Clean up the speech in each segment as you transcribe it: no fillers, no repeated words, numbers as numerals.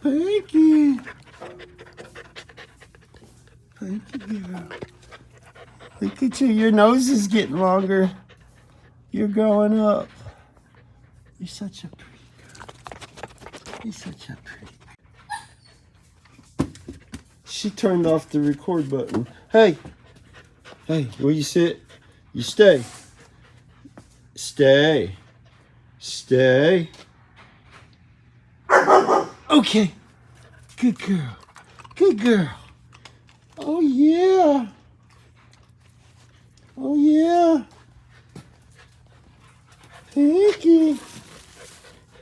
Pinky. Pinky girl. Look at you. Your nose is getting longer. You're growing up. You're such a pretty girl. You're such a pretty girl. She turned off the record button. Hey. Hey, will you sit? You stay. Stay. Stay. Okay. Good girl. Good girl. Oh, yeah. Oh, yeah. Pinky.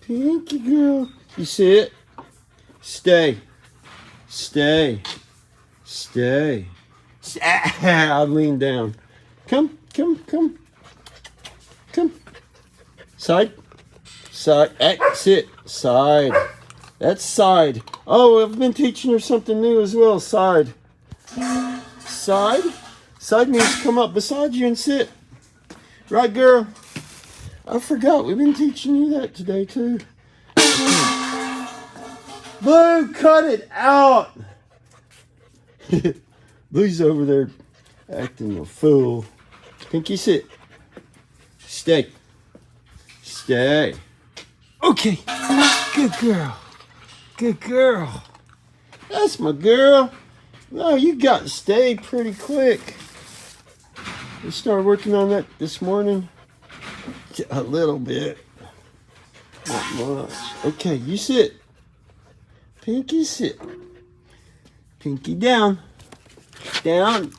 Pinky girl. You sit. Stay. Stay. Stay. I'll lean down. Come. Come. Side. Side. Sit. Side. That's side. Oh, I've been teaching her something new as well. Side. Side. Side means come up beside you and sit. Right, girl? I forgot. We've been teaching you that today, too. Blue, cut it out. Blue's over there acting a fool. Pinky, sit. Stay. Stay. Okay. Good girl. Good girl. That's my girl. No, you got to stay pretty quick. We started working on that this morning. A little bit. Not much. Okay, you sit. Pinky, sit. Pinky down. Down.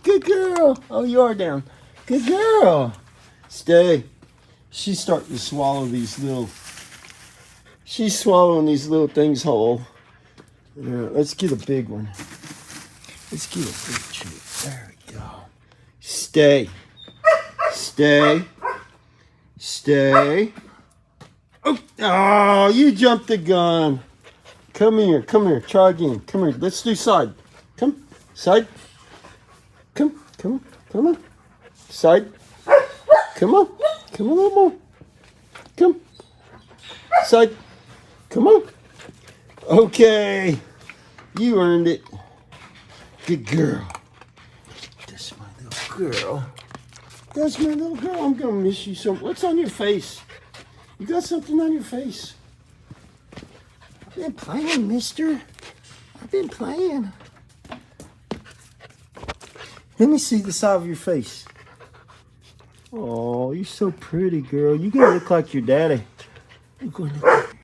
Good girl. Oh, you are down. Good girl. Stay. She's starting to swallow these little... She's swallowing these little things whole. Yeah, let's get a big one. Let's get a big treat. There we go. Stay. Stay. Stay. Oh, you jumped the gun. Come here. Try again. Come here. Let's do side. Come. Side. Come on. Side. Come on. A little more. Come. Side. Come on. Okay. You earned it. Good girl. That's my little girl. That's my little girl. I'm going to miss you so much. What's on your face? You got something on your face. I've been playing, mister. I've been playing. Let me see the side of your face. Oh, you're so pretty, girl. You're going to look like your daddy. You're going to look like your